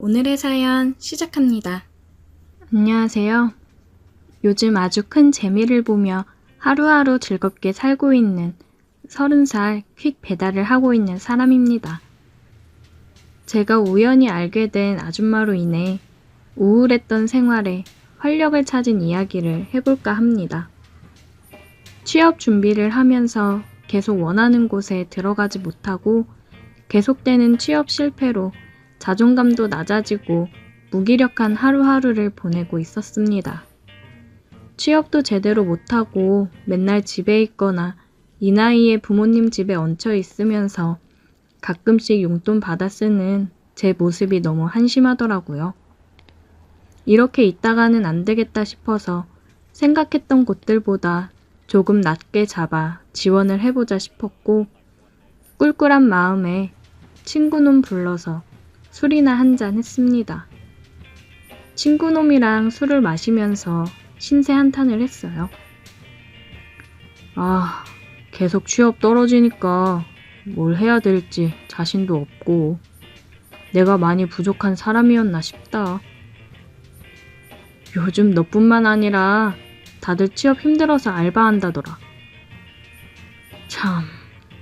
오늘의 사연 시작합니다. 안녕하세요. 요즘 아주 큰 재미를 보며 하루하루 즐겁게 살고 있는 30살 퀵 배달을 하고 있는 사람입니다. 제가 우연히 알게 된 아줌마로 인해 우울했던 생활에 활력을 찾은 이야기를 해볼까 합니다. 취업 준비를 하면서 계속 원하는 곳에 들어가지 못하고 계속되는 취업 실패로 자존감도 낮아지고 무기력한 하루하루를 보내고 있었습니다. 취업도 제대로 못하고 맨날 집에 있거나 이 나이에 부모님 집에 얹혀 있으면서 가끔씩 용돈 받아 쓰는 제 모습이 너무 한심하더라고요. 이렇게 있다가는 안 되겠다 싶어서 생각했던 곳들보다 조금 낮게 잡아 지원을 해보자 싶었고 꿀꿀한 마음에 친구놈 불러서 술이나 한잔 했습니다. 친구놈이랑 술을 마시면서 신세 한탄을 했어요. 계속 취업 떨어지니까 뭘 해야 될지 자신도 없고 내가 많이 부족한 사람이었나 싶다. 요즘 너뿐만 아니라 다들 취업 힘들어서 알바한다더라. 참,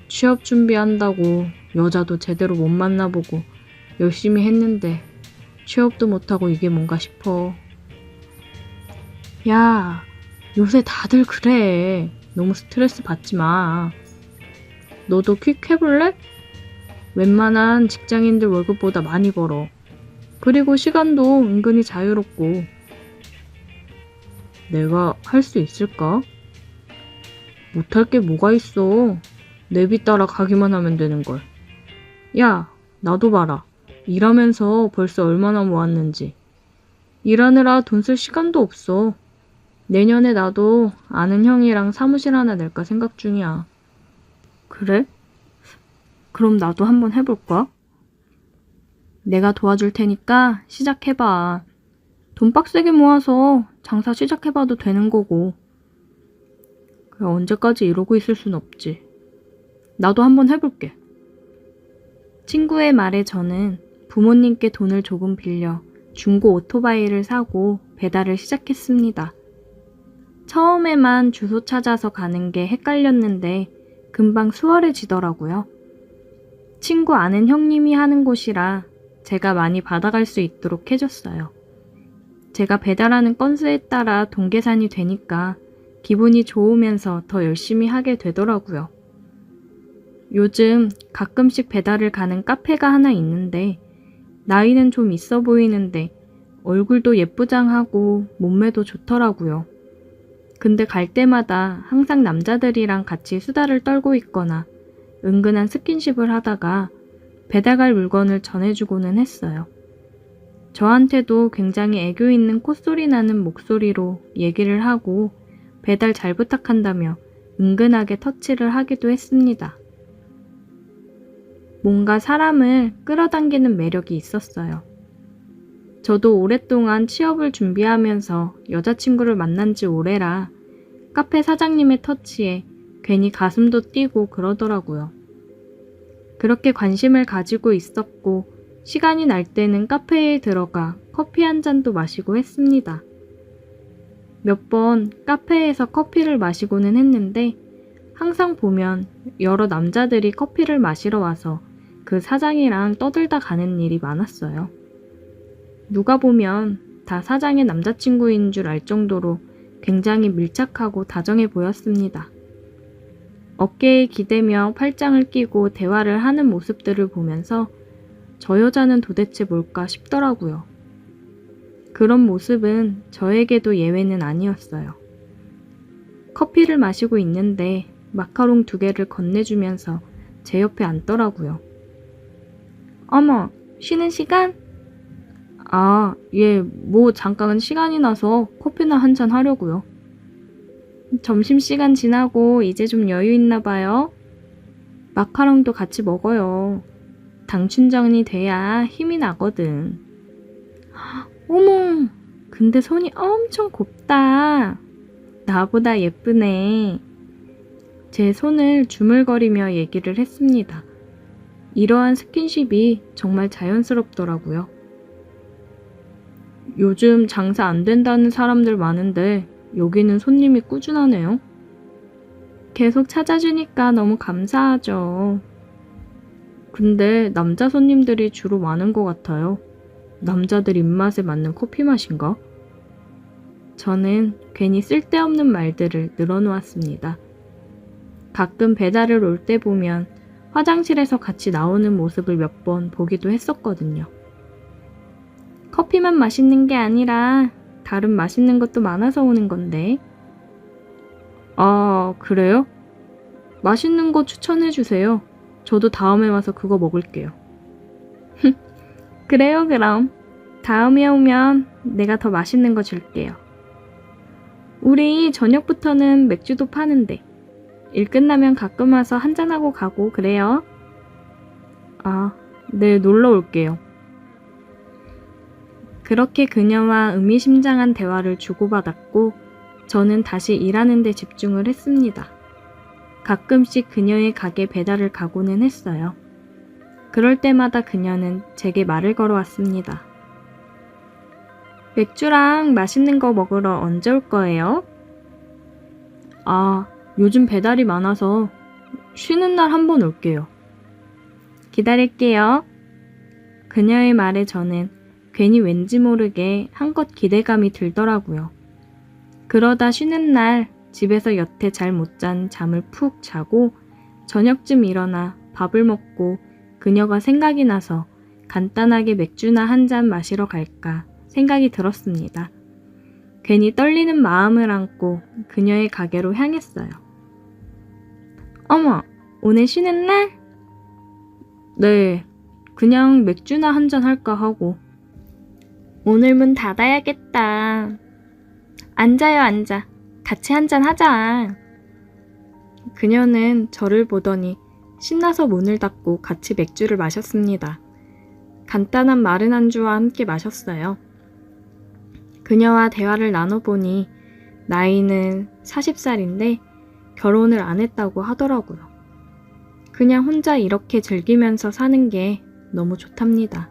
취업 준비한다고 여자도 제대로 못 만나보고 열심히 했는데 취업도 못하고 이게 뭔가 싶어. 야, 요새 다들 그래. 너무 스트레스 받지 마. 너도 퀵 해볼래? 웬만한 직장인들 월급보다 많이 벌어. 그리고 시간도 은근히 자유롭고. 내가 할 수 있을까? 못할 게 뭐가 있어. 내비 따라 가기만 하면 되는 걸. 야, 나도 봐라. 일하면서 벌써 얼마나 모았는지. 일하느라 돈 쓸 시간도 없어. 내년에 나도 아는 형이랑 사무실 하나 낼까 생각 중이야. 그래? 그럼 나도 한번 해볼까? 내가 도와줄 테니까 시작해봐. 돈 빡세게 모아서 장사 시작해봐도 되는 거고. 그래, 언제까지 이러고 있을 순 없지. 나도 한번 해볼게. 친구의 말에 저는 부모님께 돈을 조금 빌려 중고 오토바이를 사고 배달을 시작했습니다. 처음에만 주소 찾아서 가는 게 헷갈렸는데 금방 수월해지더라고요. 친구 아는 형님이 하는 곳이라 제가 많이 받아갈 수 있도록 해줬어요. 제가 배달하는 건수에 따라 돈 계산이 되니까 기분이 좋으면서 더 열심히 하게 되더라고요. 요즘 가끔씩 배달을 가는 카페가 하나 있는데 나이는 좀 있어 보이는데 얼굴도 예쁘장하고 몸매도 좋더라고요. 근데 갈 때마다 항상 남자들이랑 같이 수다를 떨고 있거나 은근한 스킨십을 하다가 배달 갈 물건을 전해주고는 했어요. 저한테도 굉장히 애교 있는 콧소리 나는 목소리로 얘기를 하고 배달 잘 부탁한다며 은근하게 터치를 하기도 했습니다. 뭔가 사람을 끌어당기는 매력이 있었어요. 저도 오랫동안 취업을 준비하면서 여자친구를 만난 지 오래라 카페 사장님의 터치에 괜히 가슴도 뛰고 그러더라고요. 그렇게 관심을 가지고 있었고 시간이 날 때는 카페에 들어가 커피 한 잔도 마시고 했습니다. 몇 번 카페에서 커피를 마시고는 했는데 항상 보면 여러 남자들이 커피를 마시러 와서 그 사장이랑 떠들다 가는 일이 많았어요. 누가 보면 다 사장의 남자친구인 줄 알 정도로 굉장히 밀착하고 다정해 보였습니다. 어깨에 기대며 팔짱을 끼고 대화를 하는 모습들을 보면서 저 여자는 도대체 뭘까 싶더라고요. 그런 모습은 저에게도 예외는 아니었어요. 커피를 마시고 있는데 마카롱 2개를 건네주면서 제 옆에 앉더라고요. 어머, 쉬는 시간? 뭐 잠깐 시간이 나서 커피나 한잔 하려고요. 점심시간 지나고 이제 좀 여유 있나 봐요. 마카롱도 같이 먹어요. 당 충전이 돼야 힘이 나거든. 어머, 근데 손이 엄청 곱다. 나보다 예쁘네. 제 손을 주물거리며 얘기를 했습니다. 이러한 스킨십이 정말 자연스럽더라고요. 요즘 장사 안 된다는 사람들 많은데 여기는 손님이 꾸준하네요. 계속 찾아주니까 너무 감사하죠. 근데 남자 손님들이 주로 많은 것 같아요. 남자들 입맛에 맞는 커피 맛인가? 저는 괜히 쓸데없는 말들을 늘어놓았습니다. 가끔 배달을 올 때 보면 화장실에서 같이 나오는 모습을 몇 번 보기도 했었거든요. 커피만 맛있는 게 아니라 다른 맛있는 것도 많아서 오는 건데. 아, 그래요? 맛있는 거 추천해 주세요. 저도 다음에 와서 그거 먹을게요. 그래요, 그럼. 다음에 오면 내가 더 맛있는 거 줄게요. 우리 저녁부터는 맥주도 파는데 일 끝나면 가끔 와서 한잔하고 가고 그래요. 아, 네, 놀러 올게요. 그렇게 그녀와 의미심장한 대화를 주고받았고 저는 다시 일하는 데 집중을 했습니다. 가끔씩 그녀의 가게 배달을 가고는 했어요. 그럴 때마다 그녀는 제게 말을 걸어왔습니다. 맥주랑 맛있는 거 먹으러 언제 올 거예요? 아, 요즘 배달이 많아서 쉬는 날 한번 올게요. 기다릴게요. 그녀의 말에 저는 괜히 왠지 모르게 한껏 기대감이 들더라고요. 그러다 쉬는 날 집에서 여태 잘 못 잔 잠을 푹 자고 저녁쯤 일어나 밥을 먹고 그녀가 생각이 나서 간단하게 맥주나 한 잔 마시러 갈까 생각이 들었습니다. 괜히 떨리는 마음을 안고 그녀의 가게로 향했어요. 어머, 오늘 쉬는 날? 네, 그냥 맥주나 한 잔 할까 하고. 오늘 문 닫아야겠다. 앉아요, 앉아. 같이 한 잔 하자. 그녀는 저를 보더니 신나서 문을 닫고 같이 맥주를 마셨습니다. 간단한 마른 안주와 함께 마셨어요. 그녀와 대화를 나눠보니 나이는 40살인데 결혼을 안 했다고 하더라고요. 그냥 혼자 이렇게 즐기면서 사는 게 너무 좋답니다.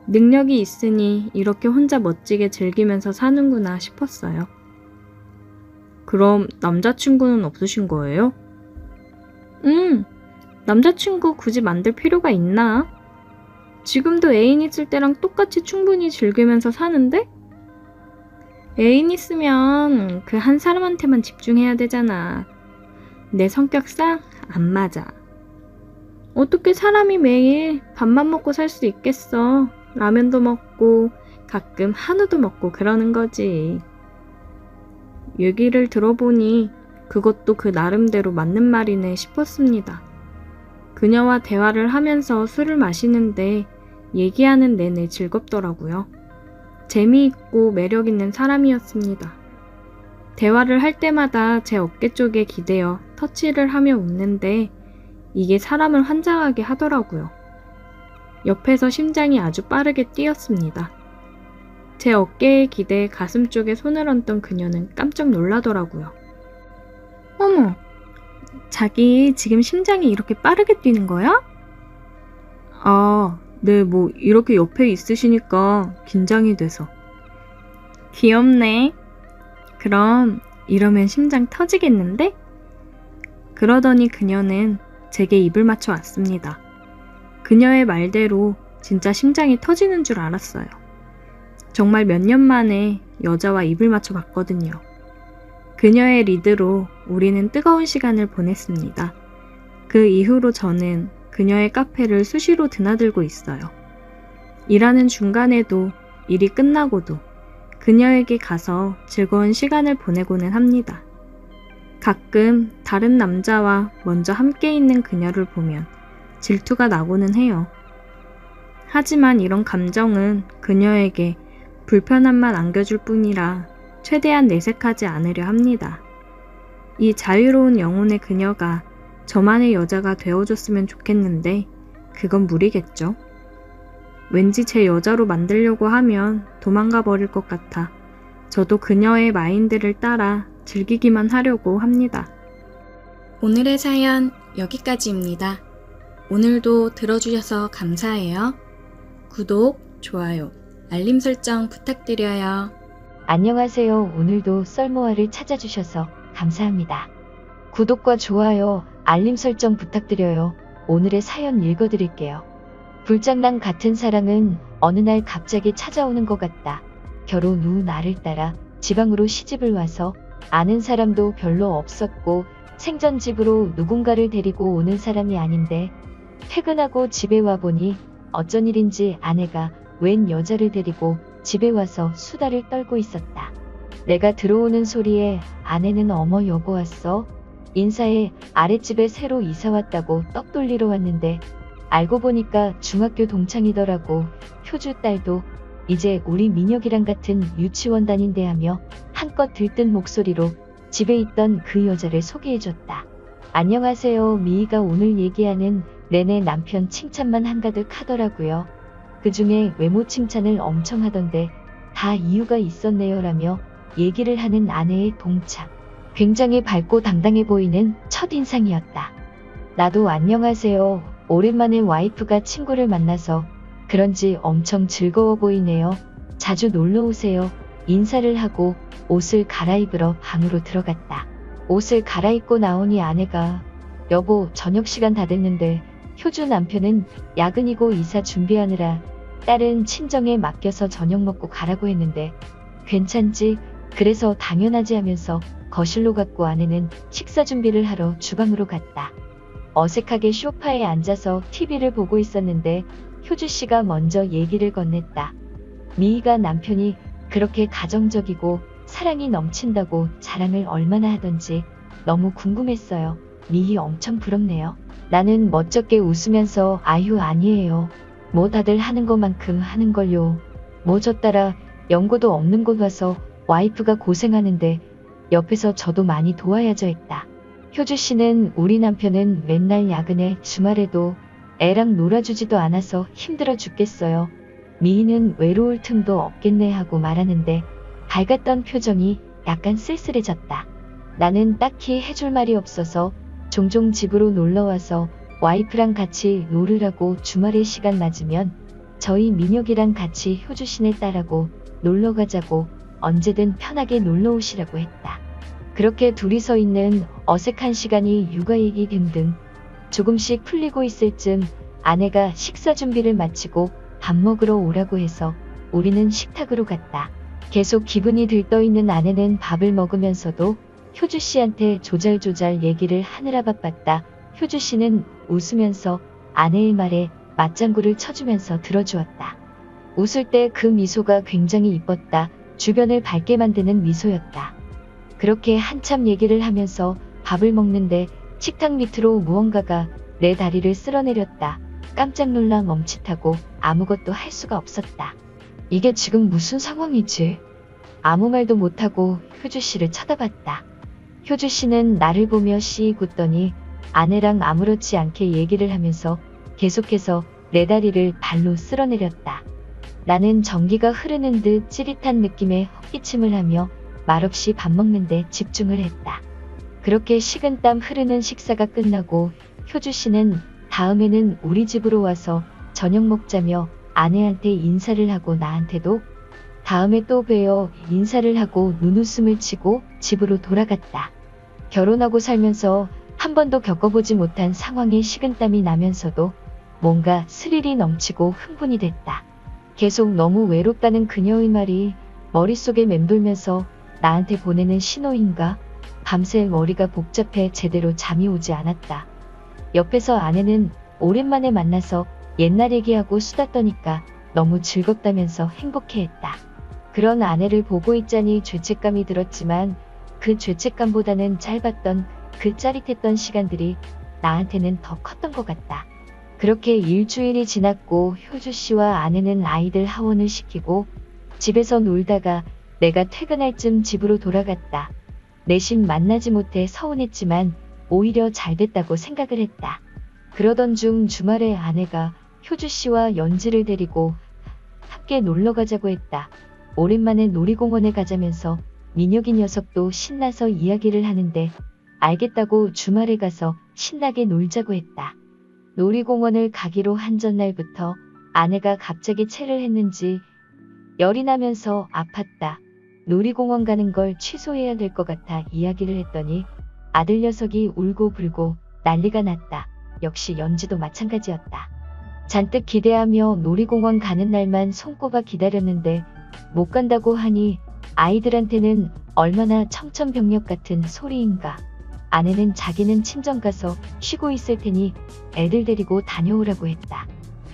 능력이 있으니 이렇게 혼자 멋지게 즐기면서 사는구나 싶었어요. 그럼 남자친구는 없으신 거예요? 남자친구 굳이 만들 필요가 있나? 지금도 애인 있을 때랑 똑같이 충분히 즐기면서 사는데? 애인 있으면 그 한 사람한테만 집중해야 되잖아. 내 성격상 안 맞아. 어떻게 사람이 매일 밥만 먹고 살 수 있겠어. 라면도 먹고 가끔 한우도 먹고 그러는 거지. 얘기를 들어보니 그것도 그 나름대로 맞는 말이네 싶었습니다. 그녀와 대화를 하면서 술을 마시는데 얘기하는 내내 즐겁더라고요. 재미있고 매력있는 사람이었습니다. 대화를 할 때마다 제 어깨 쪽에 기대어 터치를 하며 웃는데 이게 사람을 환장하게 하더라고요. 옆에서 심장이 아주 빠르게 뛰었습니다. 제 어깨에 기대 가슴 쪽에 손을 얹던 그녀는 깜짝 놀라더라고요. 어머, 자기 지금 심장이 이렇게 빠르게 뛰는 거야? 아, 네, 뭐 이렇게 옆에 있으시니까 긴장이 돼서. 귀엽네. 그럼 이러면 심장 터지겠는데? 그러더니 그녀는 제게 입을 맞춰 왔습니다. 그녀의 말대로 진짜 심장이 터지는 줄 알았어요. 정말 몇 년 만에 여자와 입을 맞춰 봤거든요. 그녀의 리드로 우리는 뜨거운 시간을 보냈습니다. 그 이후로 저는 그녀의 카페를 수시로 드나들고 있어요. 일하는 중간에도 일이 끝나고도 그녀에게 가서 즐거운 시간을 보내고는 합니다. 가끔 다른 남자와 먼저 함께 있는 그녀를 보면 질투가 나고는 해요. 하지만 이런 감정은 그녀에게 불편함만 안겨줄 뿐이라 최대한 내색하지 않으려 합니다. 이 자유로운 영혼의 그녀가 저만의 여자가 되어줬으면 좋겠는데 그건 무리겠죠. 왠지 제 여자로 만들려고 하면 도망가 버릴 것 같아 저도 그녀의 마인드를 따라 즐기기만 하려고 합니다. 오늘의 사연 여기까지입니다. 오늘도 들어주셔서 감사해요. 구독, 좋아요, 알림 설정 부탁드려요. 안녕하세요. 오늘도 썰모아를 찾아주셔서 감사합니다. 구독과 좋아요, 알림 설정 부탁드려요. 오늘의 사연 읽어드릴게요. 불장난 같은 사랑은 어느 날 갑자기 찾아오는 것 같다. 결혼 후 나를 따라 지방으로 시집을 와서 아는 사람도 별로 없었고 생전집으로 누군가를 데리고 오는 사람이 아닌데 퇴근하고 집에 와보니 어쩐 일인지 아내가 웬 여자를 데리고 집에 와서 수다를 떨고 있었다. 내가 들어오는 소리에 아내는 어머 여보 왔어? 인사해 아랫집에 새로 이사 왔다고 떡 돌리러 왔는데 알고 보니까 중학교 동창이더라고. 효주 딸도 이제 우리 민혁이랑 같은 유치원 다닌대 하며 한껏 들뜬 목소리로 집에 있던 그 여자를 소개해줬다. 안녕하세요. 미희가 오늘 얘기하는 내내 남편 칭찬만 한가득 하더라고요. 그중에 외모 칭찬을 엄청 하던데 다 이유가 있었네요 라며 얘기를 하는 아내의 동참. 굉장히 밝고 당당해 보이는 첫인상이었다. 나도 안녕하세요. 오랜만에 와이프가 친구를 만나서 그런지 엄청 즐거워 보이네요. 자주 놀러 오세요. 인사를 하고 옷을 갈아입으러 방으로 들어갔다. 옷을 갈아입고 나오니 아내가 여보 저녁 시간 다 됐는데 효주 남편은 야근이고 이사 준비하느라 딸은 친정에 맡겨서 저녁 먹고 가라고 했는데 괜찮지? 그래서 당연하지 하면서 거실로 갔고 아내는 식사 준비를 하러 주방으로 갔다. 어색하게 소파에 앉아서 TV를 보고 있었는데 효주 씨가 먼저 얘기를 건넸다. 미희가 남편이 그렇게 가정적이고 사랑이 넘친다고 자랑을 얼마나 하던지 너무 궁금했어요. 미희 엄청 부럽네요. 나는 멋쩍게 웃으면서 아유 아니에요. 뭐 다들 하는 것만큼 하는걸요. 뭐 저 따라 연고도 없는 곳 와서 와이프가 고생하는데 옆에서 저도 많이 도와야죠 했다. 효주 씨는 우리 남편은 맨날 야근에 주말에도 애랑 놀아주지도 않아서 힘들어 죽겠어요. 미희는 외로울 틈도 없겠네 하고 말하는데 밝았던 표정이 약간 쓸쓸해졌다. 나는 딱히 해줄 말이 없어서 종종 집으로 놀러와서 와이프랑 같이 놀으라고 주말에 시간 맞으면 저희 민혁이랑 같이 효주 씨네 딸하고 놀러 가자고 언제든 편하게 놀러 오시라고 했다. 그렇게 둘이서 있는 어색한 시간이 육아 얘기 등등 조금씩 풀리고 있을 즈음 아내가 식사 준비를 마치고 밥 먹으러 오라고 해서 우리는 식탁으로 갔다. 계속 기분이 들떠있는 아내는 밥을 먹으면서도 효주 씨한테 조잘조잘 얘기를 하느라 바빴다. 효주 씨는 웃으면서 아내의 말에 맞장구를 쳐주면서 들어주었다. 웃을 때 그 미소가 굉장히 이뻤다. 주변을 밝게 만드는 미소였다. 그렇게 한참 얘기를 하면서 밥을 먹는데 식탁 밑으로 무언가가 내 다리를 쓸어내렸다. 깜짝 놀라 멈칫하고 아무것도 할 수가 없었다. 이게 지금 무슨 상황이지? 아무 말도 못하고 효주 씨를 쳐다봤다. 효주 씨는 나를 보며 씩 웃더니 아내랑 아무렇지 않게 얘기를 하면서 계속해서 내 다리를 발로 쓸어내렸다. 나는 전기가 흐르는 듯 찌릿한 느낌에 헛기침을 하며 말없이 밥 먹는데 집중을 했다. 그렇게 식은땀 흐르는 식사가 끝나고 효주 씨는 다음에는 우리 집으로 와서 저녁 먹자며 아내한테 인사를 하고 나한테도 다음에 또 봬요 인사를 하고 눈웃음을 치고 집으로 돌아갔다. 결혼하고 살면서 한 번도 겪어보지 못한 상황에 식은땀이 나면서도 뭔가 스릴이 넘치고 흥분이 됐다. 계속 너무 외롭다는 그녀의 말이 머릿속에 맴돌면서 나한테 보내는 신호인가? 밤새 머리가 복잡해 제대로 잠이 오지 않았다. 옆에서 아내는 오랜만에 만나서 옛날 얘기하고 수다 떠니까 너무 즐겁다면서 행복해했다. 그런 아내를 보고 있자니 죄책감이 들었지만 그 죄책감보다는 짧았던 그 짜릿했던 시간들이 나한테는 더 컸던 것 같다. 그렇게 일주일이 지났고 효주 씨와 아내는 아이들 하원을 시키고 집에서 놀다가 내가 퇴근할 쯤 집으로 돌아갔다. 내심 만나지 못해 서운했지만 오히려 잘 됐다고 생각을 했다. 그러던 중 주말에 아내가 효주 씨와 연지를 데리고 함께 놀러 가자고 했다. 오랜만에 놀이공원에 가자면서 민혁이 녀석도 신나서 이야기를 하는데 알겠다고 주말에 가서 신나게 놀자고 했다. 놀이공원을 가기로 한 전날부터 아내가 갑자기 체를 했는지 열이 나면서 아팠다. 놀이공원 가는 걸 취소해야 될 것 같아 이야기를 했더니 아들 녀석이 울고 불고 난리가 났다. 역시 연지도 마찬가지였다. 잔뜩 기대하며 놀이공원 가는 날만 손꼽아 기다렸는데 못 간다고 하니 아이들한테는 얼마나 청천벽력 같은 소리인가. 아내는 자기는 친정 가서 쉬고 있을 테니 애들 데리고 다녀오라고 했다.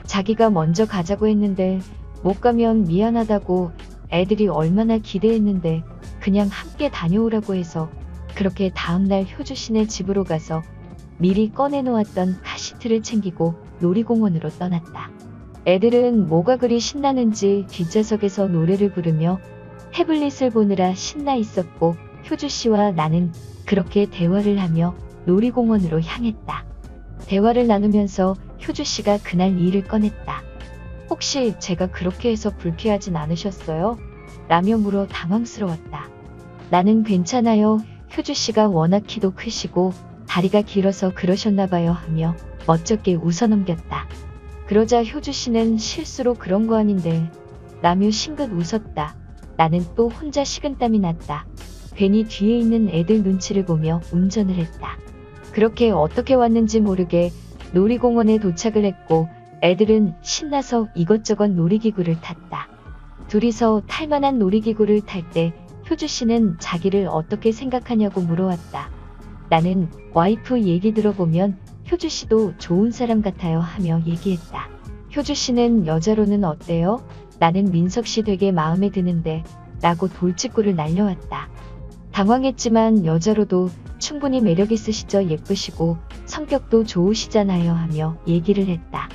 자기가 먼저 가자고 했는데 못 가면 미안하다고 애들이 얼마나 기대했는데 그냥 함께 다녀오라고 해서 그렇게 다음날 효주 씨네 집으로 가서 미리 꺼내놓았던 카시트를 챙기고 놀이공원으로 떠났다. 애들은 뭐가 그리 신나는지 뒷좌석에서 노래를 부르며 태블릿을 보느라 신나 있었고 효주 씨와 나는 그렇게 대화를 하며 놀이공원으로 향했다. 대화를 나누면서 효주 씨가 그날 일을 꺼냈다. 혹시 제가 그렇게 해서 불쾌하진 않으셨어요? 라며 물어 당황스러웠다. 나는 괜찮아요. 효주 씨가 워낙 키도 크시고 다리가 길어서 그러셨나봐요 하며 멋쩍게 웃어넘겼다. 그러자 효주 씨는 실수로 그런 거 아닌데 라며 싱긋 웃었다. 나는 또 혼자 식은땀이 났다. 괜히 뒤에 있는 애들 눈치를 보며 운전을 했다. 그렇게 어떻게 왔는지 모르게 놀이공원에 도착을 했고 애들은 신나서 이것저것 놀이기구를 탔다. 둘이서 탈만한 놀이기구를 탈 때 효주 씨는 자기를 어떻게 생각하냐고 물어왔다. 나는 와이프 얘기 들어보면 효주 씨도 좋은 사람 같아요 하며 얘기했다. 효주 씨는 여자로는 어때요? 나는 민석 씨 되게 마음에 드는데 라고 돌직구를 날려왔다. 당황했지만 여자로도 충분히 매력 있으시죠. 예쁘시고 성격도 좋으시잖아요 하며 얘기를 했다.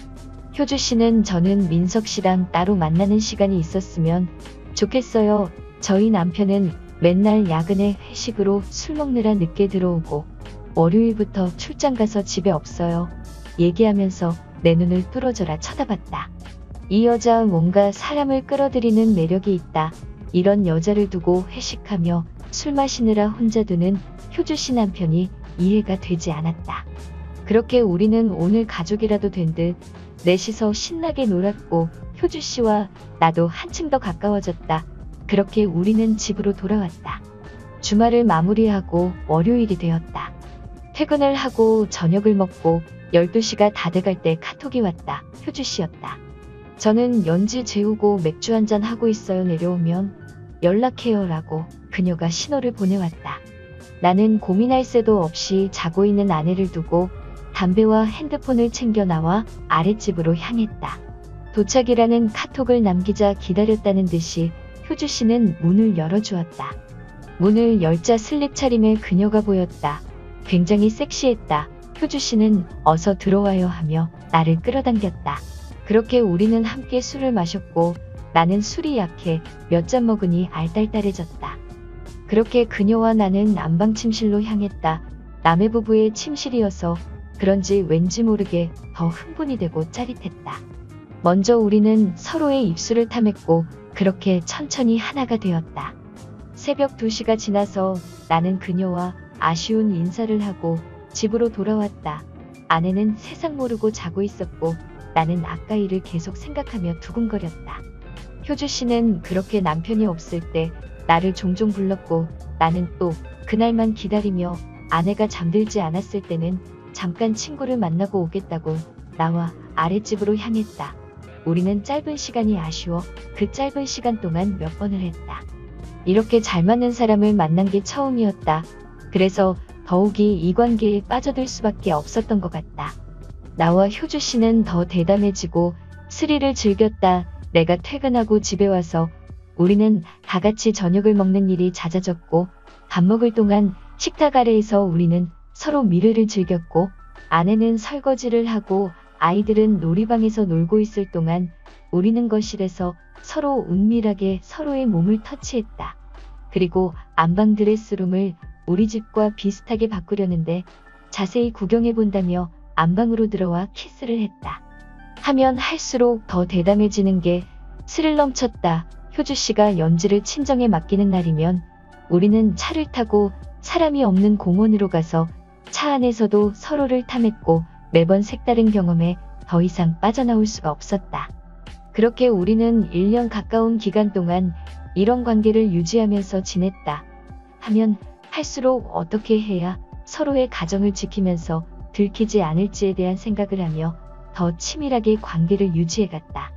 효주 씨는 저는 민석 씨랑 따로 만나는 시간이 있었으면 좋겠어요. 저희 남편은 맨날 야근에 회식으로 술 먹느라 늦게 들어오고 월요일부터 출장 가서 집에 없어요. 얘기하면서 내 눈을 뚫어져라 쳐다봤다. 이 여자 뭔가 사람을 끌어들이는 매력이 있다. 이런 여자를 두고 회식하며 술 마시느라 혼자 두는 효주 씨 남편이 이해가 되지 않았다. 그렇게 우리는 오늘 가족이라도 된 듯 넷이서 신나게 놀았고 효주 씨와 나도 한층 더 가까워졌다. 그렇게 우리는 집으로 돌아왔다. 주말을 마무리하고 월요일이 되었다. 퇴근을 하고 저녁을 먹고 12시가 다 돼갈 때 카톡이 왔다. 효주 씨였다. 저는 연지 재우고 맥주 한잔 하고 있어요. 내려오면 연락해요 라고 그녀가 신호를 보내왔다. 나는 고민할 새도 없이 자고 있는 아내를 두고 담배와 핸드폰을 챙겨 나와 아랫집으로 향했다. 도착이라는 카톡을 남기자 기다렸다는 듯이 효주 씨는 문을 열어주었다. 문을 열자 슬립 차림의 그녀가 보였다. 굉장히 섹시했다. 효주 씨는 어서 들어와요 하며 나를 끌어당겼다. 그렇게 우리는 함께 술을 마셨고 나는 술이 약해 몇 잔 먹으니 알딸딸해졌다. 그렇게 그녀와 나는 안방 침실로 향했다. 남의 부부의 침실이어서 그런지 왠지 모르게 더 흥분이 되고 짜릿했다. 먼저 우리는 서로의 입술을 탐했고 그렇게 천천히 하나가 되었다. 새벽 2시가 지나서 나는 그녀와 아쉬운 인사를 하고 집으로 돌아왔다. 아내는 세상 모르고 자고 있었고 나는 아까 일을 계속 생각하며 두근거렸다. 효주 씨는 그렇게 남편이 없을 때 나를 종종 불렀고 나는 또 그날만 기다리며 아내가 잠들지 않았을 때는 잠깐 친구를 만나고 오겠다고 나와 아랫집으로 향했다. 우리는 짧은 시간이 아쉬워 그 짧은 시간 동안 몇 번을 했다. 이렇게 잘 맞는 사람을 만난 게 처음이었다. 그래서 더욱이 이 관계에 빠져들 수밖에 없었던 것 같다. 나와 효주 씨는 더 대담해지고 스릴을 즐겼다. 내가 퇴근하고 집에 와서 우리는 다 같이 저녁을 먹는 일이 잦아졌고 밥 먹을 동안 식탁 아래에서 우리는 서로 미래를 즐겼고 아내는 설거지를 하고 아이들은 놀이방에서 놀고 있을 동안 우리는 거실에서 서로 은밀하게 서로의 몸을 터치했다. 그리고 안방 드레스룸을 우리 집과 비슷하게 바꾸려는데 자세히 구경해 본다며 안방으로 들어와 키스를 했다. 하면 할수록 더 대담해지는 게 스릴 넘쳤다. 효주 씨가 연지를 친정에 맡기는 날이면 우리는 차를 타고 사람이 없는 공원으로 가서 차 안에서도 서로를 탐했고 매번 색다른 경험에 더 이상 빠져나올 수가 없었다. 그렇게 우리는 1년 가까운 기간 동안 이런 관계를 유지하면서 지냈다. 하면 할수록 어떻게 해야 서로의 가정을 지키면서 들키지 않을지에 대한 생각을 하며 더 치밀하게 관계를 유지해갔다.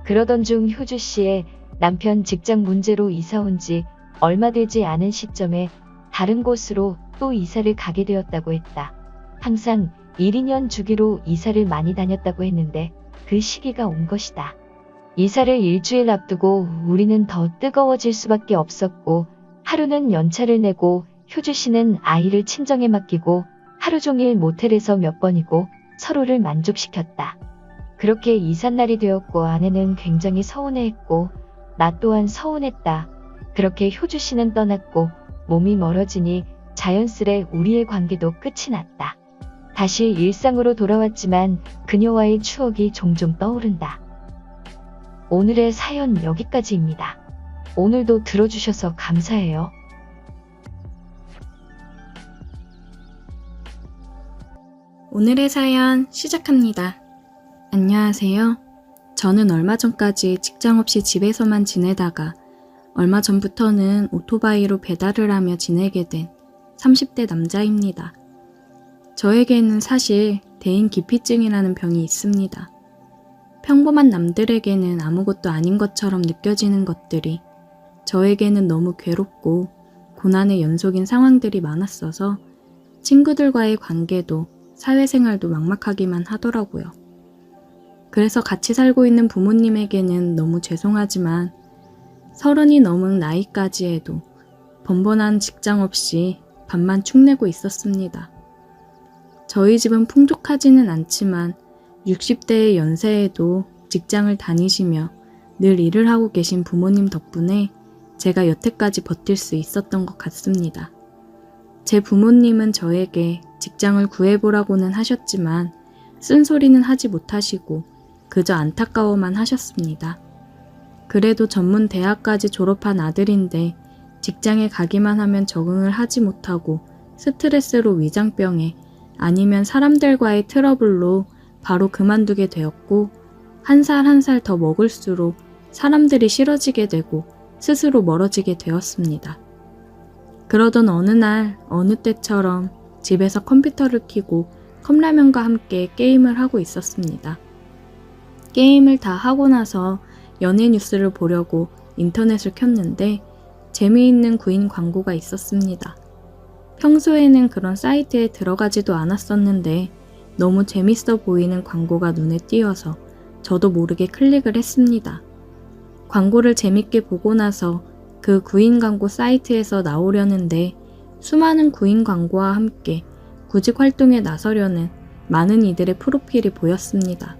그러던 중 효주 씨의 남편 직장 문제로 이사 온 지 얼마 되지 않은 시점에 다른 곳으로 또 이사를 가게 되었다고 했다. 항상 1, 2년 주기로 이사를 많이 다녔다고 했는데 그 시기가 온 것이다. 이사를 일주일 앞두고 우리는 더 뜨거워질 수밖에 없었고 하루는 연차를 내고 효주 씨는 아이를 친정에 맡기고 하루 종일 모텔에서 몇 번이고 서로를 만족시켰다. 그렇게 이삿날이 되었고 아내는 굉장히 서운해했고 나 또한 서운했다. 그렇게 효주 씨는 떠났고 몸이 멀어지니 자연스레 우리의 관계도 끝이 났다. 다시 일상으로 돌아왔지만 그녀와의 추억이 종종 떠오른다. 오늘의 사연 여기까지입니다. 오늘도 들어주셔서 감사해요. 오늘의 사연 시작합니다. 안녕하세요. 저는 얼마 전까지 직장 없이 집에서만 지내다가 얼마 전부터는 오토바이로 배달을 하며 지내게 된 30대 남자입니다. 저에게는 사실 대인기피증이라는 병이 있습니다. 평범한 남들에게는 아무것도 아닌 것처럼 느껴지는 것들이 저에게는 너무 괴롭고 고난의 연속인 상황들이 많았어서 친구들과의 관계도 사회생활도 막막하기만 하더라고요. 그래서 같이 살고 있는 부모님에게는 너무 죄송하지만 30이 넘은 나이까지에도 번번한 직장 없이 밥만 축내고 있었습니다. 저희 집은 풍족하지는 않지만 60대의 연세에도 직장을 다니시며 늘 일을 하고 계신 부모님 덕분에 제가 여태까지 버틸 수 있었던 것 같습니다. 제 부모님은 저에게 직장을 구해보라고는 하셨지만 쓴소리는 하지 못하시고 그저 안타까워만 하셨습니다. 그래도 전문 대학까지 졸업한 아들인데 직장에 가기만 하면 적응을 하지 못하고 스트레스로 위장병에 아니면 사람들과의 트러블로 바로 그만두게 되었고 한 살 한 살 더 먹을수록 사람들이 싫어지게 되고 스스로 멀어지게 되었습니다. 그러던 어느 날 어느 때처럼 집에서 컴퓨터를 켜고 컵라면과 함께 게임을 하고 있었습니다. 게임을 다 하고 나서 연예 뉴스를 보려고 인터넷을 켰는데 재미있는 구인 광고가 있었습니다. 평소에는 그런 사이트에 들어가지도 않았었는데 너무 재밌어 보이는 광고가 눈에 띄어서 저도 모르게 클릭을 했습니다. 광고를 재밌게 보고 나서 그 구인 광고 사이트에서 나오려는데 수많은 구인 광고와 함께 구직 활동에 나서려는 많은 이들의 프로필이 보였습니다.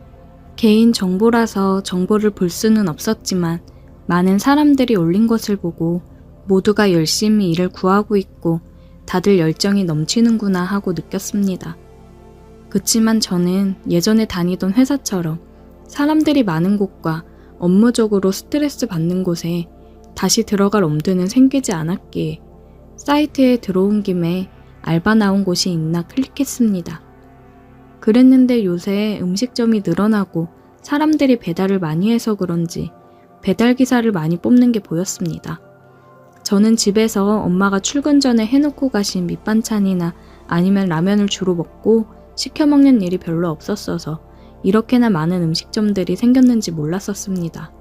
개인 정보라서 정보를 볼 수는 없었지만 많은 사람들이 올린 것을 보고 모두가 열심히 일을 구하고 있고 다들 열정이 넘치는구나 하고 느꼈습니다. 그치만 저는 예전에 다니던 회사처럼 사람들이 많은 곳과 업무적으로 스트레스 받는 곳에 다시 들어갈 엄두는 생기지 않았기에 사이트에 들어온 김에 알바 나온 곳이 있나 클릭했습니다. 그랬는데 요새 음식점이 늘어나고 사람들이 배달을 많이 해서 그런지 배달기사를 많이 뽑는 게 보였습니다. 저는 집에서 엄마가 출근 전에 해놓고 가신 밑반찬이나 아니면 라면을 주로 먹고 시켜 먹는 일이 별로 없었어서 이렇게나 많은 음식점들이 생겼는지 몰랐었습니다.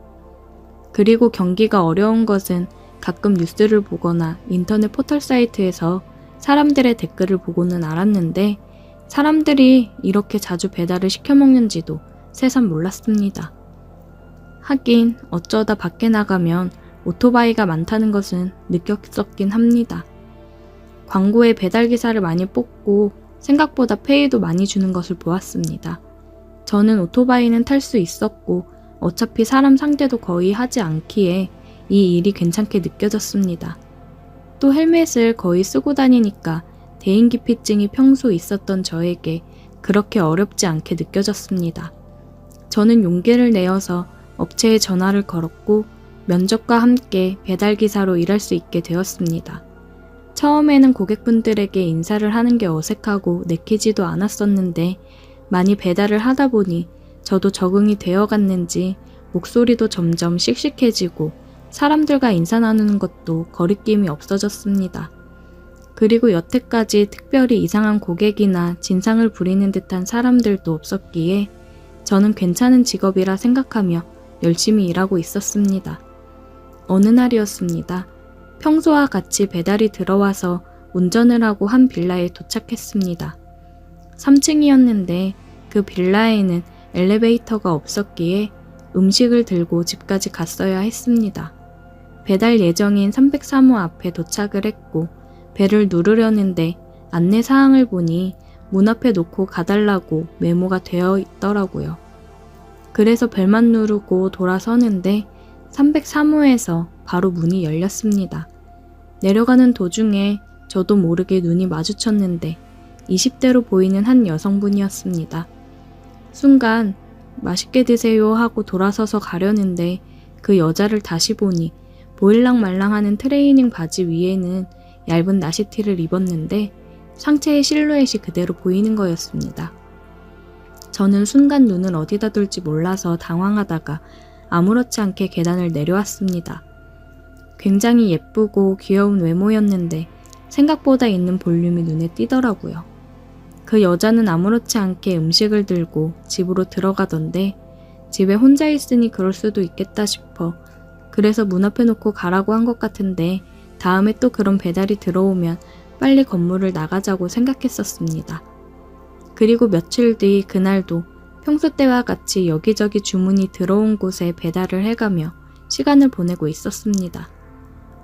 그리고 경기가 어려운 것은 가끔 뉴스를 보거나 인터넷 포털 사이트에서 사람들의 댓글을 보고는 알았는데 사람들이 이렇게 자주 배달을 시켜 먹는지도 새삼 몰랐습니다. 하긴 어쩌다 밖에 나가면 오토바이가 많다는 것은 느꼈었긴 합니다. 광고에 배달기사를 많이 뽑고 생각보다 페이도 많이 주는 것을 보았습니다. 저는 오토바이는 탈 수 있었고 어차피 사람 상대도 거의 하지 않기에 이 일이 괜찮게 느껴졌습니다. 또 헬멧을 거의 쓰고 다니니까 대인기피증이 평소 있었던 저에게 그렇게 어렵지 않게 느껴졌습니다. 저는 용기를 내어서 업체에 전화를 걸었고 면접과 함께 배달기사로 일할 수 있게 되었습니다. 처음에는 고객분들에게 인사를 하는 게 어색하고 내키지도 않았었는데 많이 배달을 하다 보니 저도 적응이 되어 갔는지 목소리도 점점 씩씩해지고 사람들과 인사 나누는 것도 거리낌이 없어졌습니다. 그리고 여태까지 특별히 이상한 고객이나 진상을 부리는 듯한 사람들도 없었기에 저는 괜찮은 직업이라 생각하며 열심히 일하고 있었습니다. 어느 날이었습니다. 평소와 같이 배달이 들어와서 운전을 하고 한 빌라에 도착했습니다. 3층이었는데 그 빌라에는 엘리베이터가 없었기에 음식을 들고 집까지 갔어야 했습니다. 배달 예정인 303호 앞에 도착을 했고 벨을 누르려는데 안내 사항을 보니 문 앞에 놓고 가달라고 메모가 되어 있더라고요. 그래서 벨만 누르고 돌아서는데 303호에서 바로 문이 열렸습니다. 내려가는 도중에 저도 모르게 눈이 마주쳤는데 20대로 보이는 한 여성분이었습니다. 순간 맛있게 드세요 하고 돌아서서 가려는데 그 여자를 다시 보니 보일랑말랑하는 트레이닝 바지 위에는 얇은 나시티를 입었는데 상체의 실루엣이 그대로 보이는 거였습니다. 저는 순간 눈을 어디다 둘지 몰라서 당황하다가 아무렇지 않게 계단을 내려왔습니다. 굉장히 예쁘고 귀여운 외모였는데 생각보다 있는 볼륨이 눈에 띄더라고요. 그 여자는 아무렇지 않게 음식을 들고 집으로 들어가던데 집에 혼자 있으니 그럴 수도 있겠다 싶어 그래서 문 앞에 놓고 가라고 한 것 같은데 다음에 또 그런 배달이 들어오면 빨리 건물을 나가자고 생각했었습니다. 그리고 며칠 뒤 그날도 평소 때와 같이 여기저기 주문이 들어온 곳에 배달을 해가며 시간을 보내고 있었습니다.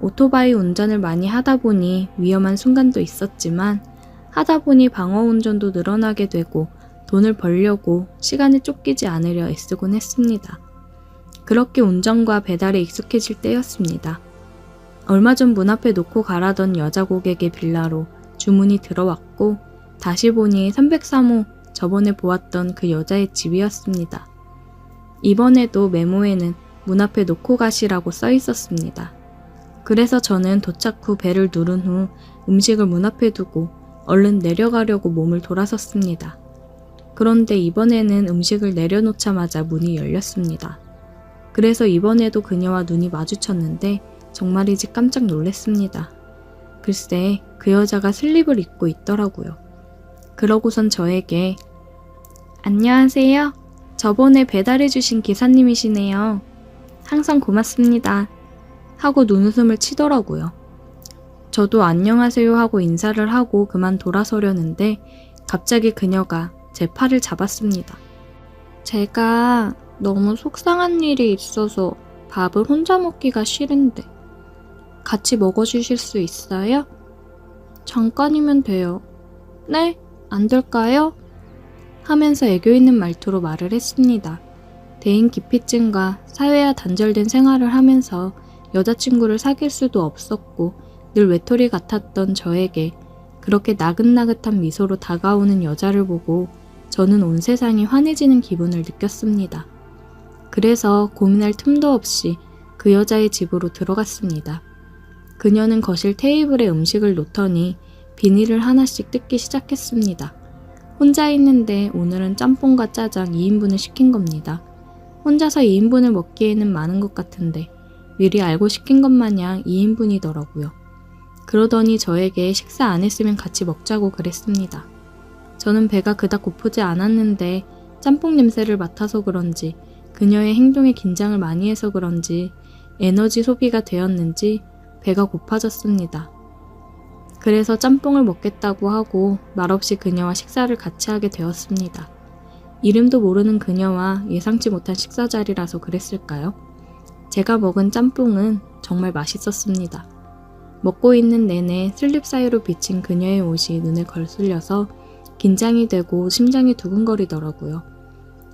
오토바이 운전을 많이 하다 보니 위험한 순간도 있었지만 하다 보니 방어 운전도 늘어나게 되고 돈을 벌려고 시간에 쫓기지 않으려 애쓰곤 했습니다. 그렇게 운전과 배달에 익숙해질 때였습니다. 얼마 전 문 앞에 놓고 가라던 여자 고객의 빌라로 주문이 들어왔고 다시 보니 303호 저번에 보았던 그 여자의 집이었습니다. 이번에도 메모에는 문 앞에 놓고 가시라고 써 있었습니다. 그래서 저는 도착 후 벨을 누른 후 음식을 문 앞에 두고 얼른 내려가려고 몸을 돌아섰습니다. 그런데 이번에는 음식을 내려놓자마자 문이 열렸습니다. 그래서 이번에도 그녀와 눈이 마주쳤는데 정말이지 깜짝 놀랐습니다. 글쎄 그 여자가 슬립을 입고 있더라고요. 그러고선 저에게 안녕하세요. 저번에 배달해주신 기사님이시네요. 항상 고맙습니다. 하고 눈웃음을 치더라고요. 저도 안녕하세요 하고 인사를 하고 그만 돌아서려는데 갑자기 그녀가 제 팔을 잡았습니다. 제가 너무 속상한 일이 있어서 밥을 혼자 먹기가 싫은데 같이 먹어주실 수 있어요? 잠깐이면 돼요. 네? 안 될까요? 하면서 애교 있는 말투로 말을 했습니다. 대인 기피증과 사회와 단절된 생활을 하면서 여자친구를 사귈 수도 없었고 늘 외톨이 같았던 저에게 그렇게 나긋나긋한 미소로 다가오는 여자를 보고 저는 온 세상이 환해지는 기분을 느꼈습니다. 그래서 고민할 틈도 없이 그 여자의 집으로 들어갔습니다. 그녀는 거실 테이블에 음식을 놓더니 비닐을 하나씩 뜯기 시작했습니다. 혼자 있는데 오늘은 짬뽕과 짜장 2인분을 시킨 겁니다. 혼자서 2인분을 먹기에는 많은 것 같은데 미리 알고 시킨 것 마냥 2인분이더라고요. 그러더니 저에게 식사 안 했으면 같이 먹자고 그랬습니다. 저는 배가 그닥 고프지 않았는데 짬뽕 냄새를 맡아서 그런지 그녀의 행동에 긴장을 많이 해서 그런지 에너지 소비가 되었는지 배가 고파졌습니다. 그래서 짬뽕을 먹겠다고 하고 말없이 그녀와 식사를 같이 하게 되었습니다. 이름도 모르는 그녀와 예상치 못한 식사 자리라서 그랬을까요? 제가 먹은 짬뽕은 정말 맛있었습니다. 먹고 있는 내내 슬립 사이로 비친 그녀의 옷이 눈에 걸슬려서 긴장이 되고 심장이 두근거리더라고요.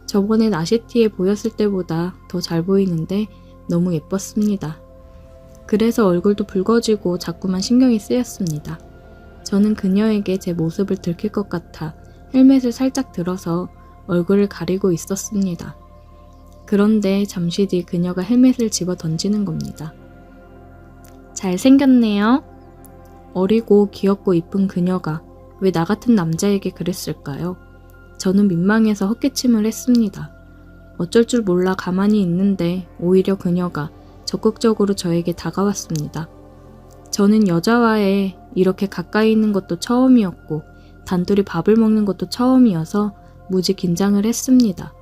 저번에 나시티에 보였을 때보다 더 잘 보이는데 너무 예뻤습니다. 그래서 얼굴도 붉어지고 자꾸만 신경이 쓰였습니다. 저는 그녀에게 제 모습을 들킬 것 같아 헬멧을 살짝 들어서 얼굴을 가리고 있었습니다. 그런데 잠시 뒤 그녀가 헬멧을 집어 던지는 겁니다. 잘생겼네요. 어리고 귀엽고 이쁜 그녀가 왜 나 같은 남자에게 그랬을까요? 저는 민망해서 헛기침을 했습니다. 어쩔 줄 몰라 가만히 있는데 오히려 그녀가 적극적으로 저에게 다가왔습니다. 저는 여자와의 이렇게 가까이 있는 것도 처음이었고 단둘이 밥을 먹는 것도 처음이어서 무지 긴장을 했습니다.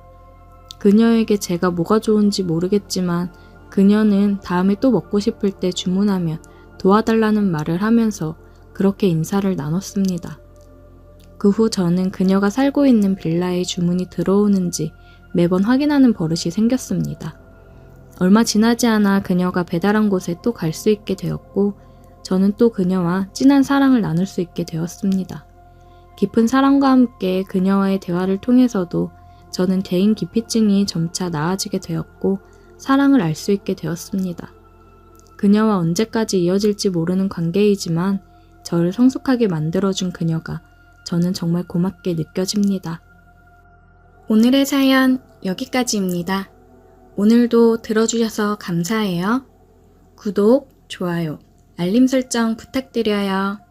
그녀에게 제가 뭐가 좋은지 모르겠지만 그녀는 다음에 또 먹고 싶을 때 주문하면 도와달라는 말을 하면서 그렇게 인사를 나눴습니다. 그 후 저는 그녀가 살고 있는 빌라에 주문이 들어오는지 매번 확인하는 버릇이 생겼습니다. 얼마 지나지 않아 그녀가 배달한 곳에 또 갈 수 있게 되었고 저는 또 그녀와 진한 사랑을 나눌 수 있게 되었습니다. 깊은 사랑과 함께 그녀와의 대화를 통해서도 저는 대인 기피증이 점차 나아지게 되었고 사랑을 알 수 있게 되었습니다. 그녀와 언제까지 이어질지 모르는 관계이지만 저를 성숙하게 만들어준 그녀가 저는 정말 고맙게 느껴집니다. 오늘의 사연 여기까지입니다. 오늘도 들어주셔서 감사해요. 구독, 좋아요, 알림 설정 부탁드려요.